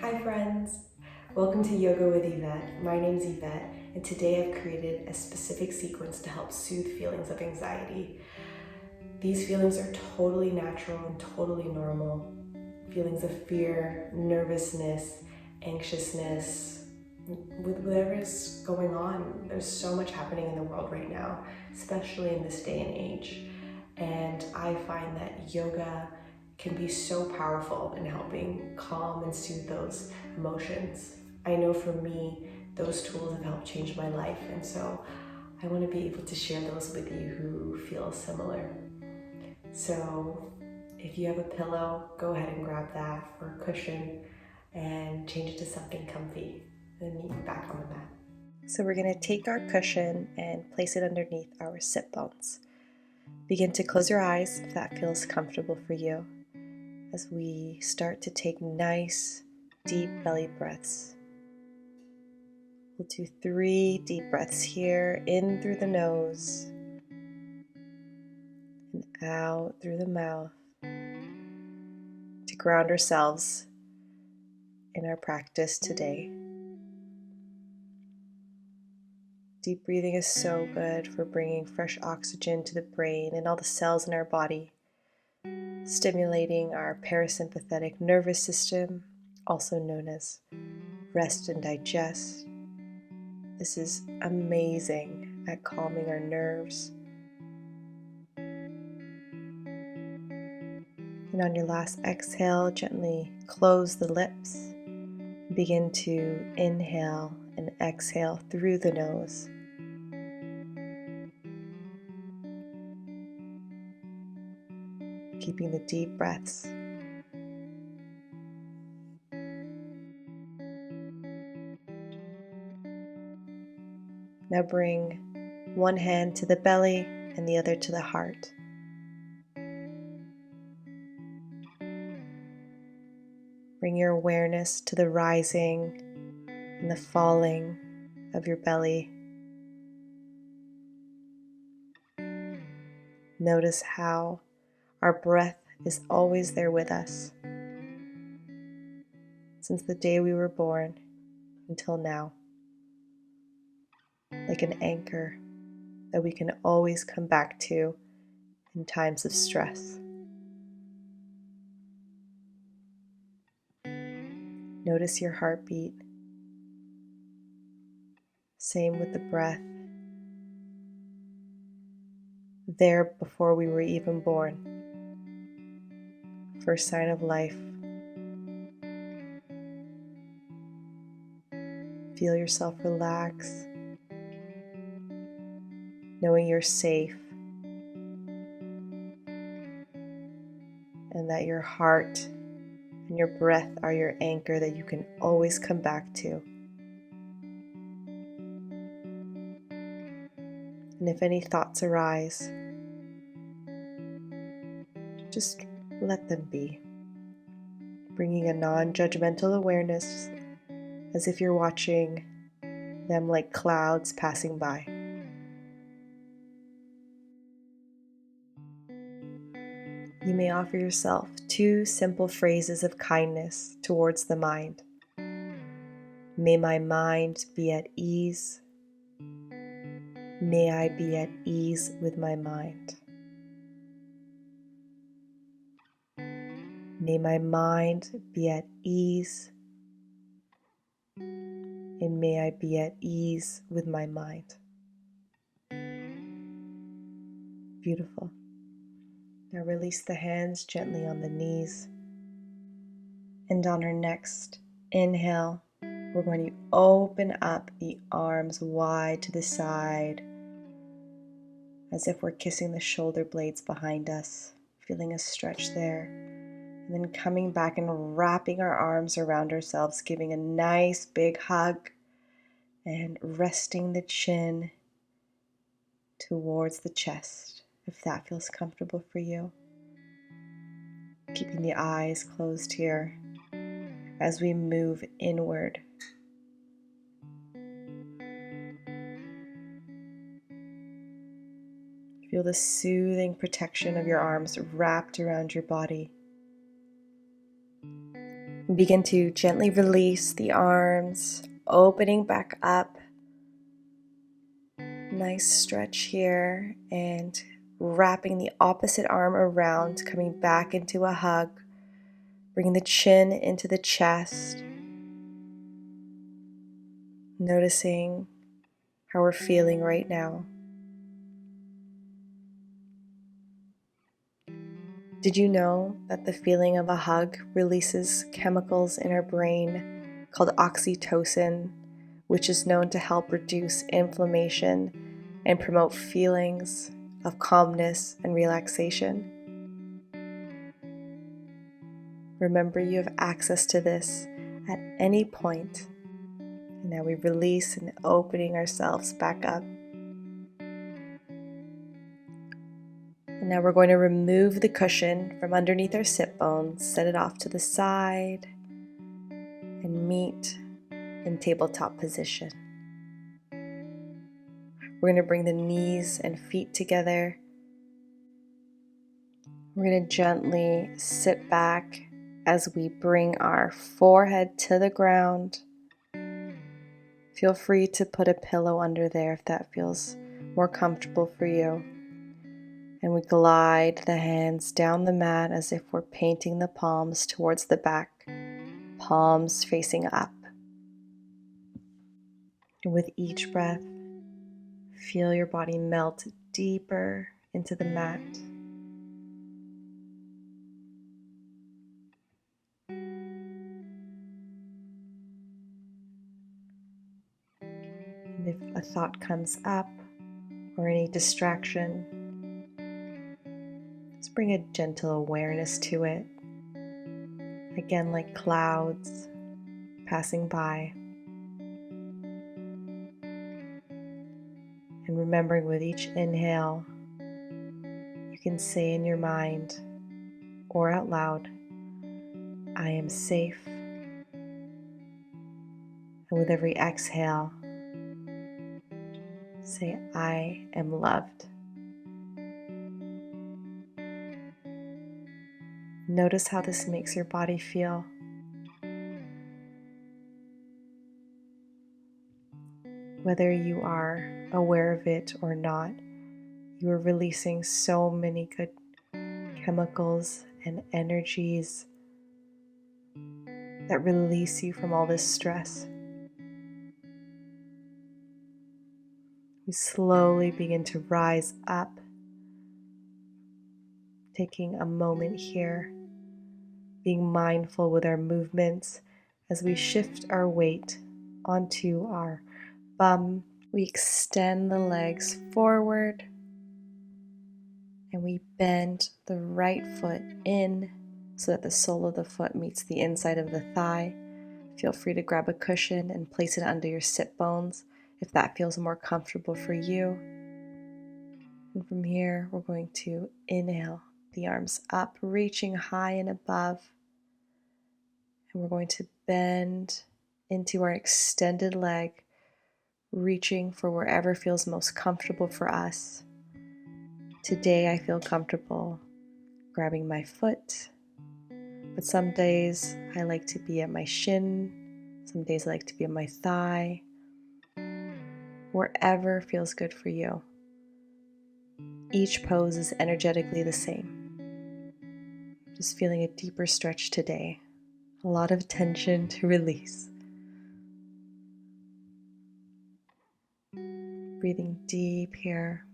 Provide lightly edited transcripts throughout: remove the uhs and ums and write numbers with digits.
Hi friends! Welcome to Yoga with Yvette. My name's Yvette, and today I've created a specific sequence to help soothe feelings of anxiety. These feelings are totally natural and totally normal. Feelings of fear, nervousness, anxiousness, with whatever is going on. There's so much happening in the world right now, especially in this day and age. And I find that yoga can be so powerful in helping calm and soothe those emotions. I know for me, those tools have helped change my life, and so I want to be able to share those with you who feel similar. So if you have a pillow, go ahead and grab that, or a cushion, and change it to something comfy, and meet me back on the mat. So we're going to take our cushion and place it underneath our sit bones. Begin to close your eyes if that feels comfortable for you, as we start to take nice, deep belly breaths. We'll do 3 deep breaths here, in through the nose and out through the mouth, to ground ourselves in our practice today. Deep breathing is so good for bringing fresh oxygen to the brain and all the cells in our body, stimulating our parasympathetic nervous system, also known as rest and digest. This is amazing at calming our nerves. And on your last exhale, gently close the lips. Begin to inhale and exhale through the nose. Keeping the deep breaths. Now bring one hand to the belly and the other to the heart. Bring your awareness to the rising and the falling of your belly. Notice how our breath is always there with us, since the day we were born until now, like an anchor that we can always come back to in times of stress. Notice your heartbeat. Same with the breath. There before we were even born. First sign of life. Feel yourself relax, knowing you're safe and that your heart and your breath are your anchor that you can always come back to. And if any thoughts arise, just let them be, bringing a non-judgmental awareness as if you're watching them like clouds passing by. You may offer yourself 2 simple phrases of kindness towards the mind. May my mind be at ease. May I be at ease with my mind. May my mind be at ease, and may I be at ease with my mind. Beautiful. Now release the hands gently on the knees. And on our next inhale, we're going to open up the arms wide to the side, as if we're kissing the shoulder blades behind us, feeling a stretch there. And then coming back and wrapping our arms around ourselves, giving a nice big hug and resting the chin towards the chest, if that feels comfortable for you. Keeping the eyes closed here as we move inward. Feel the soothing protection of your arms wrapped around your body. Begin to gently release the arms, opening back up. Nice stretch here, and wrapping the opposite arm around, coming back into a hug. Bring the chin into the chest. Noticing how we're feeling right now. Did you know that the feeling of a hug releases chemicals in our brain called oxytocin, which is known to help reduce inflammation and promote feelings of calmness and relaxation? Remember, you have access to this at any point. And now we release and opening ourselves back up. And now we're going to remove the cushion from underneath our sit bones, set it off to the side, and meet in tabletop position. We're going to bring the knees and feet together. We're going to gently sit back as we bring our forehead to the ground. Feel free to put a pillow under there if that feels more comfortable for you. And we glide the hands down the mat as if we're painting the palms towards the back, palms facing up. And with each breath, feel your body melt deeper into the mat. And if a thought comes up or any distraction, just bring a gentle awareness to it. Again, like clouds passing by. And remembering with each inhale, you can say in your mind or out loud, I am safe. And with every exhale, say, I am loved. Notice how this makes your body feel. Whether you are aware of it or not, you are releasing so many good chemicals and energies that release you from all this stress. We slowly begin to rise up, taking a moment here, being mindful with our movements as we shift our weight onto our bum. We extend the legs forward and we bend the right foot in so that the sole of the foot meets the inside of the thigh. Feel free to grab a cushion and place it under your sit bones if that feels more comfortable for you. And from here, we're going to inhale the arms up, reaching high and above. And we're going to bend into our extended leg, reaching for wherever feels most comfortable for us. Today, I feel comfortable grabbing my foot, but some days I like to be at my shin, some days I like to be at my thigh. Wherever feels good for you. Each pose is energetically the same. Just feeling a deeper stretch today. A lot of tension to release. Breathing deep here.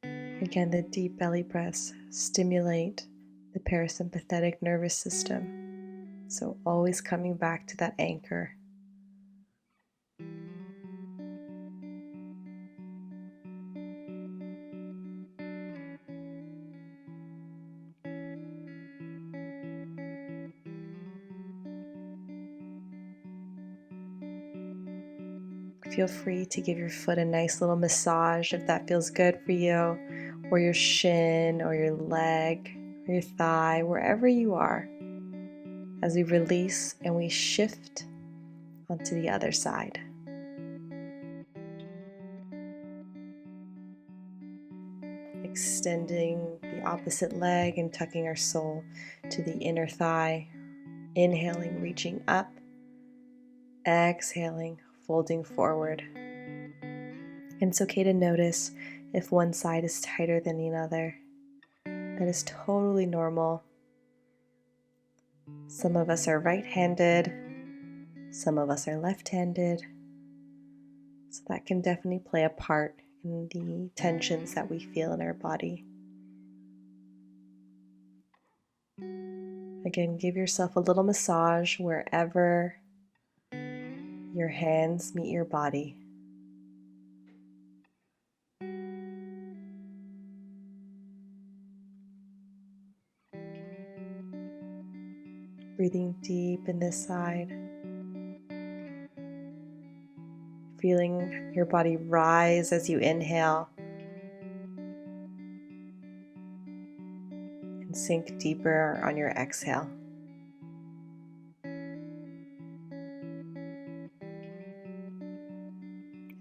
Again, the deep belly breaths stimulate the parasympathetic nervous system. So always coming back to that anchor. Feel free to give your foot a nice little massage if that feels good for you, or your shin, or your leg, or your thigh, wherever you are, as we release and we shift onto the other side. extending the opposite leg and tucking our sole to the inner thigh. Inhaling, reaching up. Exhaling, folding forward. And it's okay to notice if one side is tighter than the other. That is totally normal. Some of us are right-handed, some of us are left-handed. So that can definitely play a part in the tensions that we feel in our body. Again, give yourself a little massage wherever your hands meet your body. Breathing deep in this side. Feeling your body rise as you inhale and sink deeper on your exhale.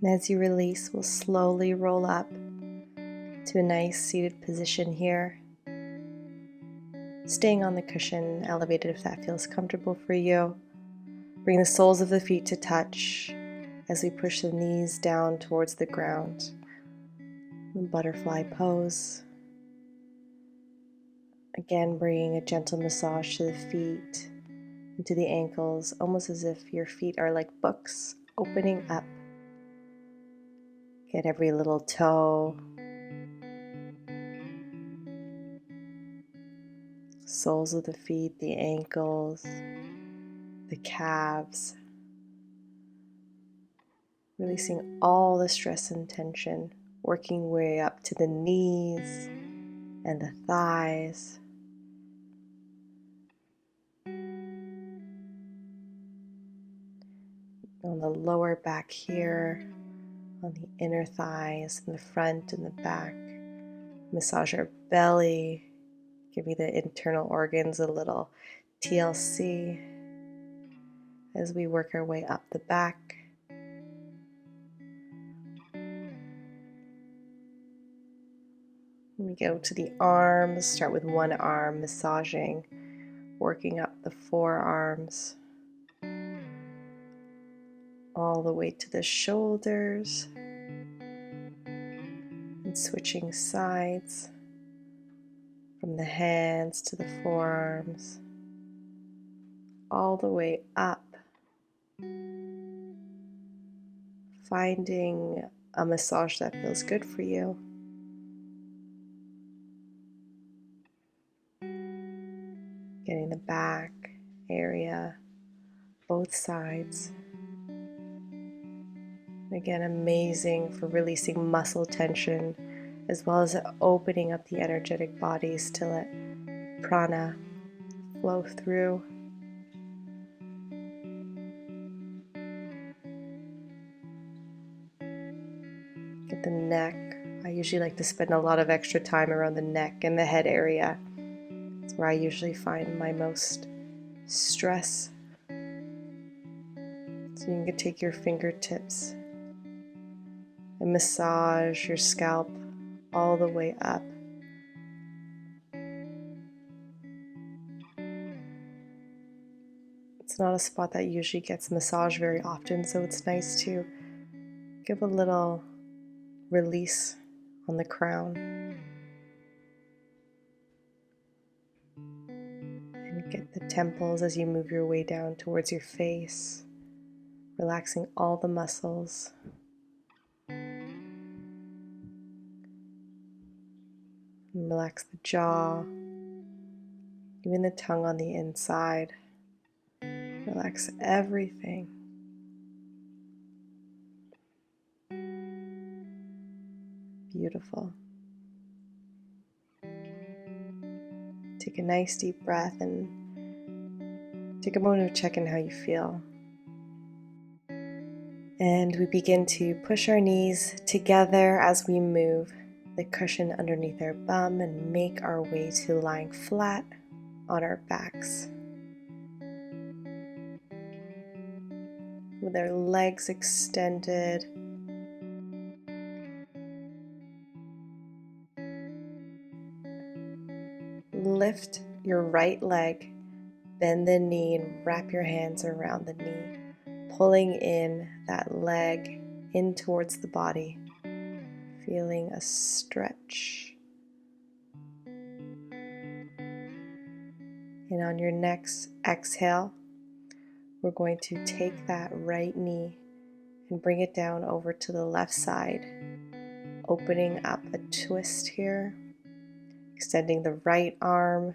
And as you release, we'll slowly roll up to a nice seated position here. Staying on the cushion, elevated if that feels comfortable for you. Bring the soles of the feet to touch as we push the knees down towards the ground. The butterfly pose. Again, bringing a gentle massage to the feet and to the ankles, almost as if your feet are like books opening up. Get every little toe, soles of the feet, the ankles, the calves, releasing all the stress and tension, working way up to the knees and the thighs. On the lower back here, on the inner thighs, in the front and the back. Massage our belly, giving the internal organs a little TLC as we work our way up the back. We go to the arms, start with one arm, massaging, working up the forearms, all the way to the shoulders, and switching sides from the hands to the forearms, all the way up, finding a massage that feels good for you. Getting the back area, both sides. Again, amazing for releasing muscle tension as well as opening up the energetic bodies to let prana flow through. Get the neck. I usually like to spend a lot of extra time around the neck and the head area. It's where I usually find my most stress. So you can take your fingertips and massage your scalp all the way up. It's not a spot that usually gets massaged very often, so it's nice to give a little release on the crown. And get the temples as you move your way down towards your face, relaxing all the muscles. And relax the jaw, even the tongue on the inside. Relax everything. Beautiful. Take a nice deep breath and take a moment to check in how you feel. And we begin to push our knees together as we move the cushion underneath our bum and make our way to lying flat on our backs. With our legs extended. lift your right leg, bend the knee and wrap your hands around the knee, pulling in that leg in towards the body, feeling a stretch. And on your next exhale, we're going to take that right knee and bring it down over to the left side, opening up a twist here, extending the right arm,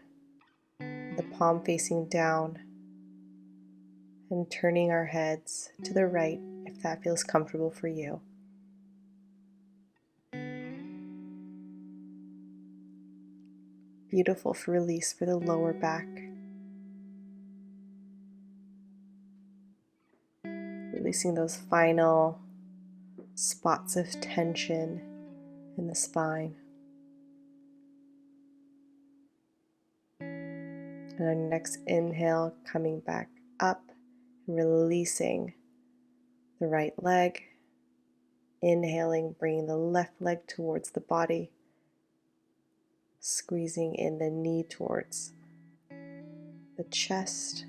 the palm facing down, and turning our heads to the right if that feels comfortable for you. Beautiful for release for the lower back. Releasing those final spots of tension in the spine. And on your next inhale, coming back up and releasing the right leg. Inhaling, bringing the left leg towards the body, squeezing in the knee towards the chest.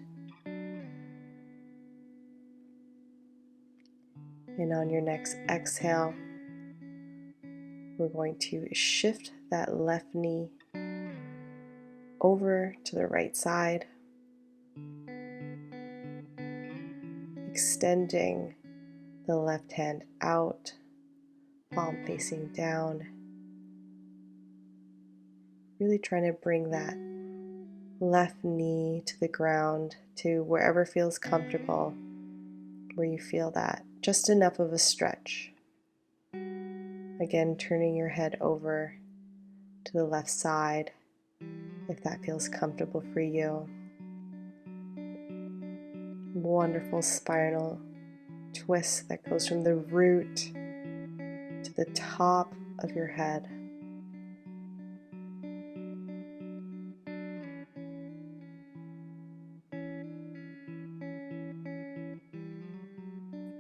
And on your next exhale, we're going to shift that left knee over to the right side, extending the left hand out, palm facing down. Really trying to bring that left knee to the ground, to wherever feels comfortable, where you feel that just enough of a stretch. Again, turning your head over to the left side if that feels comfortable for you. Wonderful spinal twist that goes from the root to the top of your head.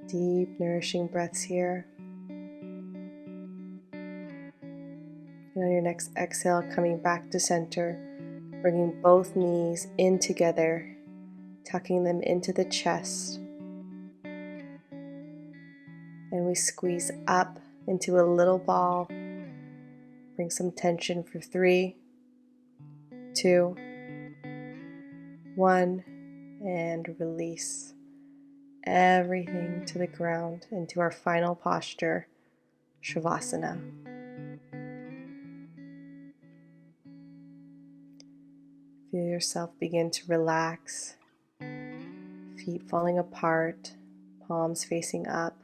Deep, nourishing breaths here. And on your next exhale, coming back to center, bringing both knees in together, tucking them into the chest. And we squeeze up into a little ball. Bring some tension for 3, 2, 1, and release everything to the ground into our final posture, Shavasana. Feel yourself begin to relax, feet falling apart, palms facing up.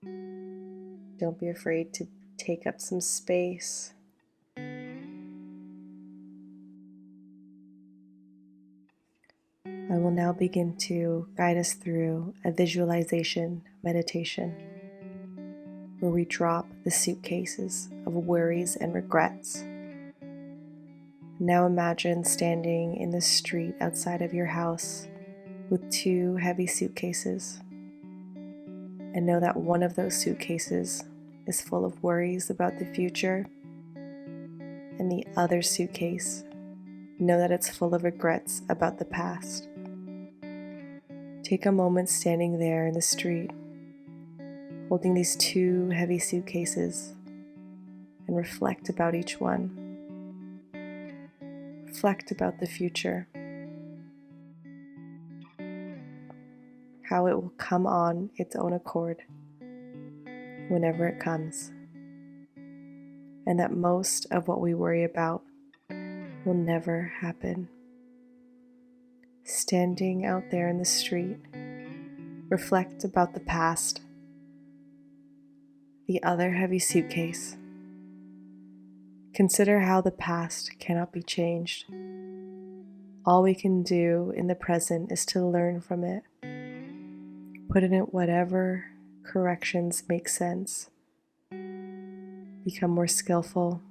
Don't be afraid to take up some space. I will now begin to guide us through a visualization meditation where we drop the suitcases of worries and regrets. Now imagine standing in the street outside of your house with 2 heavy suitcases, and know that one of those suitcases is full of worries about the future, and the other suitcase, know that it's full of regrets about the past. Take a moment standing there in the street, holding these 2 heavy suitcases, and reflect about each one. Reflect about the future, how it will come on its own accord whenever it comes, and that most of what we worry about will never happen. Standing out there in the street, reflect about the past, the other heavy suitcase. Consider how the past cannot be changed. All we can do in the present is to learn from it. Put in it whatever corrections make sense. Become more skillful.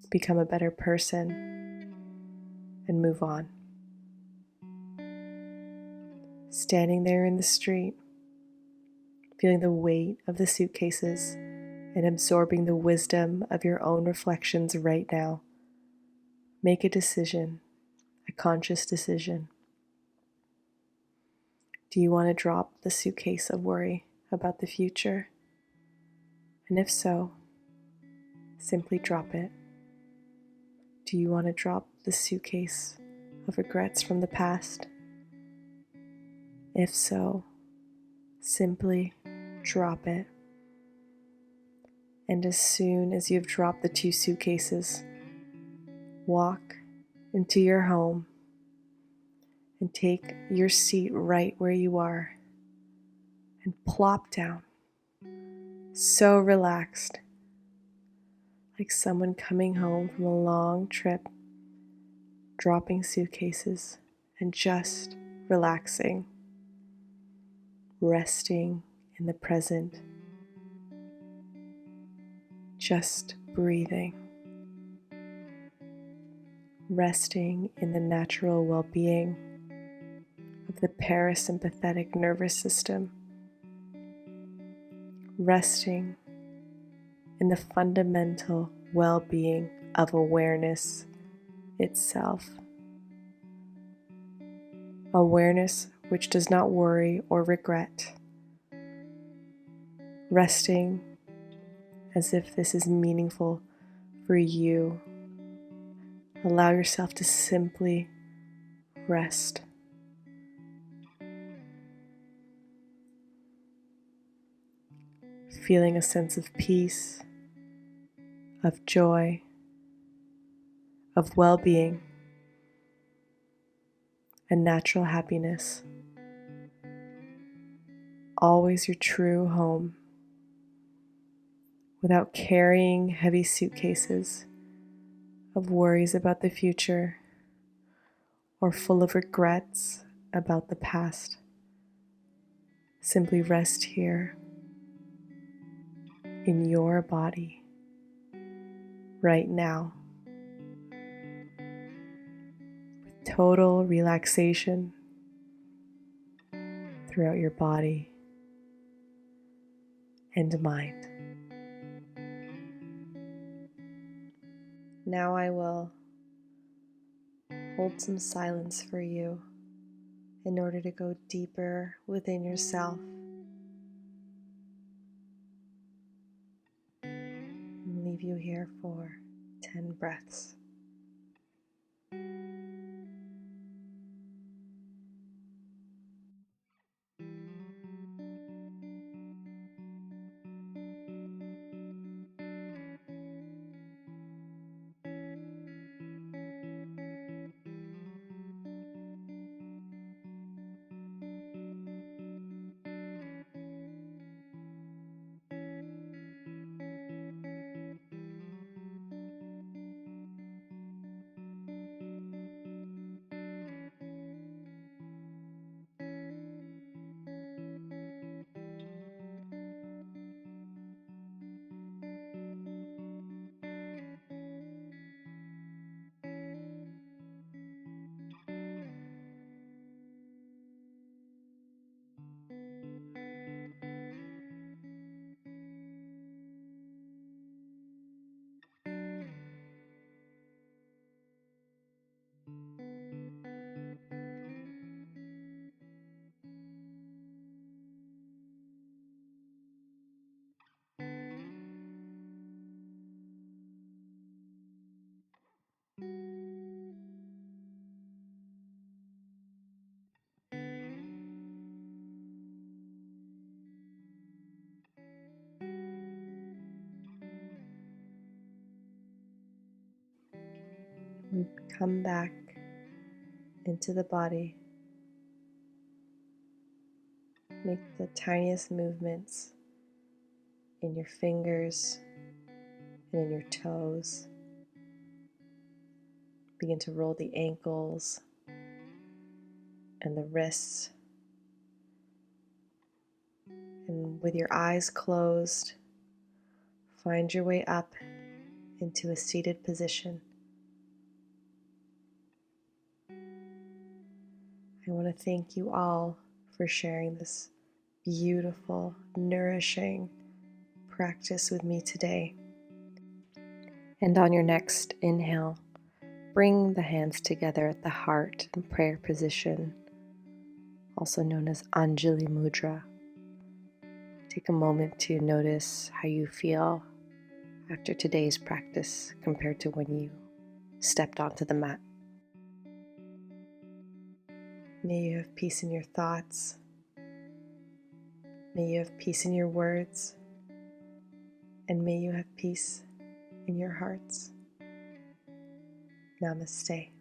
Become a better person. And move on. Standing there in the street, feeling the weight of the suitcases and absorbing the wisdom of your own reflections right now. make a decision, a conscious decision. Do you want to drop the suitcase of worry about the future? And if so, simply drop it. Do you want to drop the suitcase of regrets from the past? If so, simply drop it. And as soon as you've dropped the 2 suitcases, walk into your home and take your seat right where you are and plop down, so relaxed, like someone coming home from a long trip, dropping suitcases and just relaxing, resting in the present, just breathing, resting in the natural well-being of the parasympathetic nervous system, resting in the fundamental well-being of awareness itself. Awareness which does not worry or regret. Resting as if this is meaningful for you. Allow yourself to simply rest. Feeling a sense of peace, of joy, of well-being, and natural happiness. Always your true home, without carrying heavy suitcases of worries about the future or full of regrets about the past. Simply rest here in your body right now. Total relaxation throughout your body and mind. Now I will hold some silence for you in order to go deeper within yourself and leave you here for 10 breaths. We come back into the body. Make the tiniest movements in your fingers and in your toes. Begin to roll the ankles and the wrists. And with your eyes closed, find your way up into a seated position. I want to thank you all for sharing this beautiful, nourishing practice with me today. And on your next inhale, bring the hands together at the heart in prayer position, also known as Anjali Mudra. Take a moment to notice how you feel after today's practice compared to when you stepped onto the mat. May you have peace in your thoughts. May you have peace in your words. And may you have peace in your hearts. Namaste.